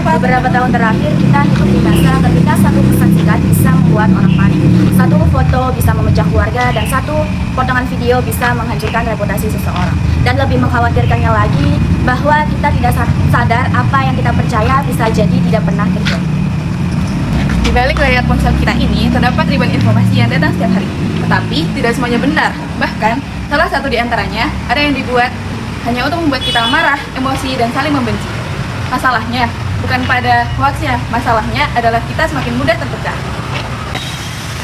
Beberapa tahun terakhir kita hidup di masa ketika satu pesan singkat bisa membuat orang panik, satu foto bisa memecah keluarga, dan satu potongan video bisa menghancurkan reputasi seseorang. Dan lebih mengkhawatirkannya lagi, bahwa kita tidak sadar apa yang kita percaya bisa jadi tidak pernah terjadi. Di balik layar ponsel kita ini terdapat ribuan informasi yang datang setiap hari. Tetapi tidak semuanya benar. Bahkan salah satu di antaranya ada yang dibuat hanya untuk membuat kita marah, emosi, dan saling membenci. Masalahnya bukan pada hoaxnya, masalahnya adalah kita semakin mudah terpecah.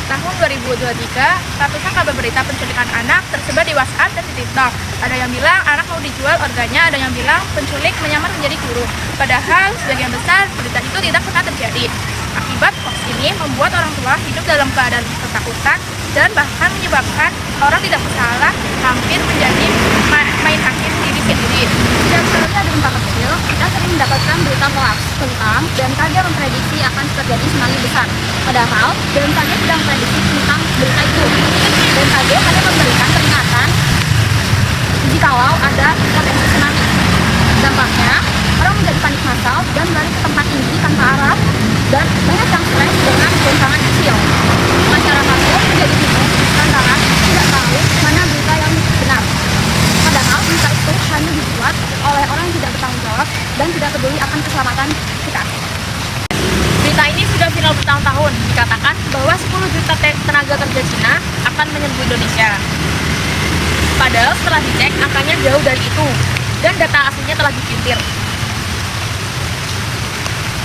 Tahun 2023, ratusan kabar berita penculikan anak tersebar di WhatsApp dan di TikTok. Ada yang bilang anak mau dijual organnya, ada yang bilang penculik menyamar menjadi guru. Padahal sebagian besar berita itu tidak pernah terjadi. Akibat hoax ini membuat orang tua hidup dalam keadaan ketakutan dan bahkan menyebabkan orang tidak bersalah hampir menjadi main hakim diri sendiri. Setiap kali ada gempa kecil, kita sering mendapatkan berita hoax tentang BMKG memprediksi akan terjadi tsunami besar. Padahal BMKG tidak memprediksi tentang berita itu. BMKG hanya memberikan peringatan jikalau ada potensi tsunami. Dampaknya, orang menjadi panik massal dan lari ke tempat tinggi tanpa arah, dan banyak yang stres dengan goncangan kecil. Masyarakat pun menjadi bingung lantaran tidak tahu mana berita yang benar. Padahal berita itu hanya dibuat oleh orang yang tidak bertanggung jawab dan tidak peduli akan keselamatan kita. Berita ini sudah viral bertahun-tahun. Dikatakan bahwa 10 juta tenaga kerja Cina akan menyerbu Indonesia. Padahal setelah dicek angkanya jauh dari itu dan data aslinya telah dipintir.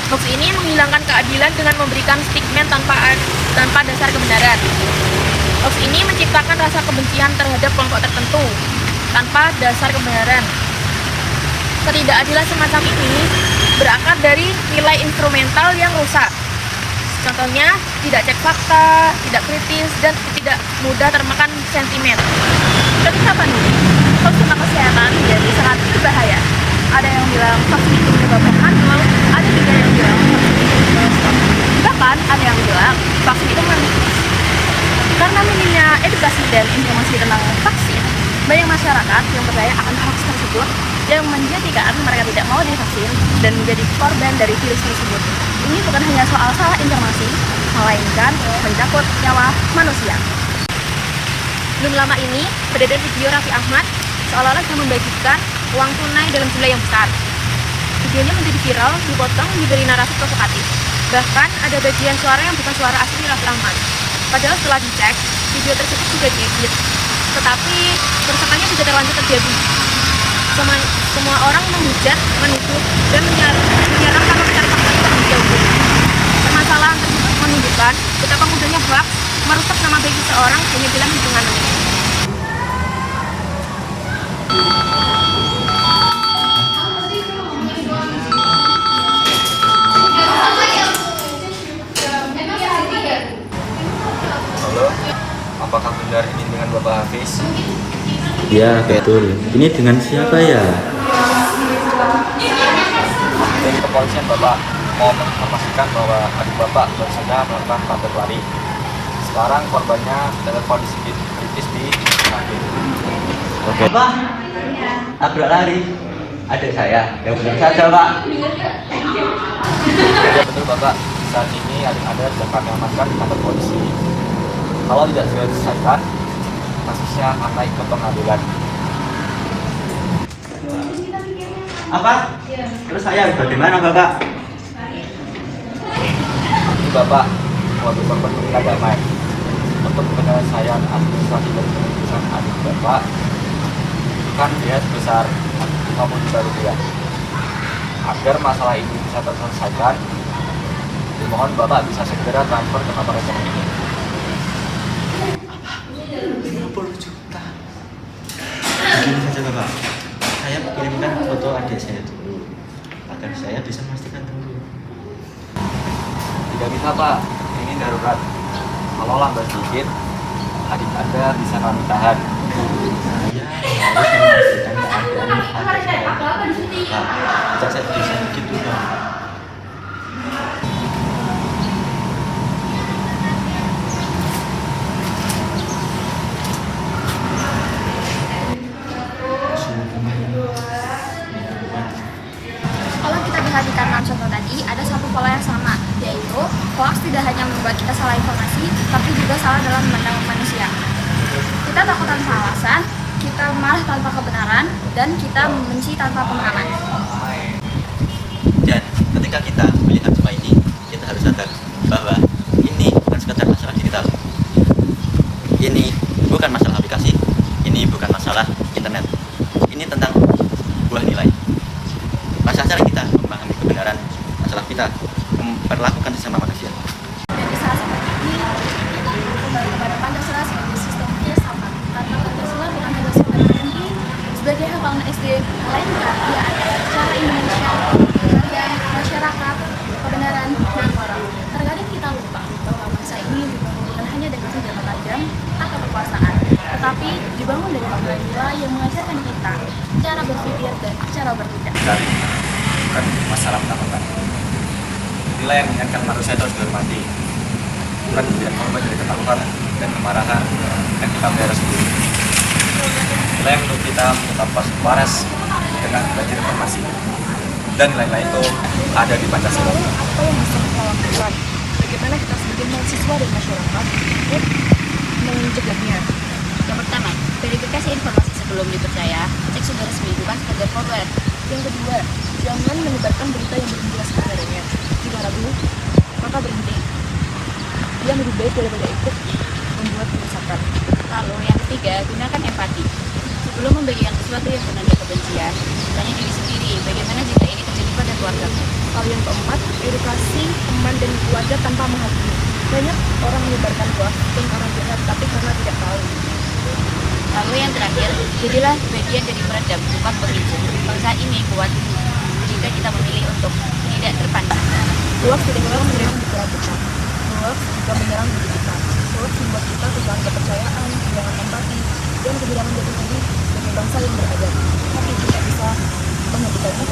Hoax ini menghilangkan keadilan dengan memberikan stigma tanpa dasar kebenaran. Hoax ini menciptakan rasa kebencian terhadap kelompok tertentu tanpa dasar kebenaran. Ketidakadilan semacam ini berakar dari nilai instrumental yang rusak. Contohnya, tidak cek fakta, tidak kritis, dan tidak mudah termakan sentimen. Ketika pandemi, hoax tentang kesehatan menjadi sangat berbahaya. Ada yang bilang vaksin itu menyebabkan handal, ada juga yang bilang vaksin itu menyebabkan stroke. Bahkan ada yang bilang vaksin itu mematikan. Karena minimnya edukasi dan informasi tentang vaksin, banyak masyarakat yang percaya akan hoax tersebut yang menjadikan mereka tidak mau divaksin dan menjadi korban dari virus tersebut. Ini bukan hanya soal salah informasi, melainkan mencabut nyawa manusia. Belum lama ini, beredar video Raffi Ahmad seolah-olah sedang membagikan uang tunai dalam jumlah yang besar. Videonya menjadi viral, dipotong, diberi narasi provokatif. Bahkan ada bagian suara yang bukan suara asli Raffi Ahmad. Padahal setelah dicek, video tersebut sudah diedit. Tetapi kerusakannya tidak terlanjur terjadi. Semua orang menghujat, menuduh, dan menyerang karena mencari fakta tidak menjauh. Permasalahan tersebut menunjukkan betapa mudahnya hoax merusak nama baik seseorang hanya dalam hitungan menit. Halo, apakah benar ini dengan Bapak Hafiz? Ya, betul. Ini dengan siapa ya? Dari kepolisian Bapak mau menginformasikan bahwa adik Bapak baru saja melakukan tabrak lari. Sekarang korbannya dalam kondisi kritis di sakit. Oke. Pak, tabrak lari. Adik saya, yang benar saja Pak. Ya betul Bapak, saat ini adik Anda sedang kami amankan di kantor polisi. Kalau tidak segera diselesaikan, kasusnya akan ikut pengadilan. Apa? Terus saya bagaimana Bapak? Ini Bapak, mobil korban meminta damai. Untuk penyelesaian administrasi dari pengurusan adik Bapak, kan dia sebesar 50 juta rupiah. Agar masalah ini bisa terselesaikan, dimohon Bapak bisa segera transfer ke nomor rekening ini. 50 juta. Begini saja Bapak, saya kirimkan foto adik saya dulu agar saya bisa memastikan dulu. Tidak bisa Pak, ini darurat. Kalau lambat sedikit, adik Anda bisa kami tahan. Saya harus memastikan keadaan adik saya. Pak, saya bisa begitu Pak. Kalau kita perhatikan dalam contoh tadi, ada satu pola yang sama, yaitu hoax tidak hanya membuat kita salah informasi, tapi juga salah dalam memandang manusia. Kita takut tanpa alasan, kita marah tanpa kebenaran, dan kita membenci tanpa pemahaman. Dan ketika kita melihat semua ini, kita harus sadar bahwa ini bukan sekedar masalah digital. Ini bukan masalah aplikasi, ini bukan masalah internet. Ini tentang sebuah nilai. Masalah cara kita memahami kebenaran, masalah kita memperlakukan sesama manusia. Dan di saat seperti ini, kita kembali kepada Pancasila sebagai sistem filsafat. Karena Pancasila bukan hanya sekedar berhenti sebagai hafalan SD, melainkan dia adalah cara Indonesia, keadilan, masyarakat, kebenaran, dan moral. Terkadang kita lupa bahwa bangsa ini dibangun bukan hanya dengan senjata tajam atau kekuasaan, tetapi dibangun dengan nilai yang mengajarkan kita cara berpikir dan cara bertindak. Dan bukan masalah penamatan. Nilai yang mengingatkan manusia itu harus dihormati, bukan menjadi korban dari ketakutan dan kemarahan yang kita pelihara sendiri. Nilai yang menurut kita tetap waras dengan banjir informasi, dan nilai-nilai itu ada di Pancasila. Apa yang bisa kita lakukan? Bagaimana kita sebagai mahasiswa dan masyarakat untuk mencegahnya? Yang pertama, verifikasi informasi sebelum dipercaya, cek sumber resmi bukan sekedar forward. Yang kedua, jangan menyebarkan berita yang belum jelas kebenarannya. Jika ragu, maka berhenti. Dia lebih baik daripada ikut membuat kerusakan. Lalu yang ketiga, gunakan empati. Sebelum membagikan sesuatu yang menanda kebencian, tanya diri sendiri bagaimana jika ini terjadi pada keluargamu. Lalu yang keempat, edukasi teman dan keluarga tanpa menghakimi. Banyak orang menyebarkan hoax bukan karena jahat, tapi karena tidak tahu. Lalu yang terakhir, jadilah bagian dari peredam, bukan pemicu. Bangsa ini kuat jika kita memilih untuk tidak terpancing. Hoax tidak menyerang pikiran kita. Hoax juga menyerang diri kita. Hoax membuat kita kehilangan kepercayaan, kehilangan empati, dan kehilangan jati diri sebagai bangsa yang beradab. Tapi tidak bisa menghentikannya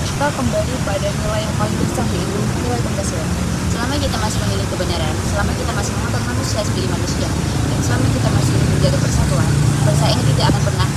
kita kembali pada nilai yang paling besar, yaitu nilai Pancasila. Selama kita masih memilih kebenaran, selama kita masih menganggap manusia sebagai manusia, dan selama kita masih menjaga persatuan, bangsa ini tidak akan pernah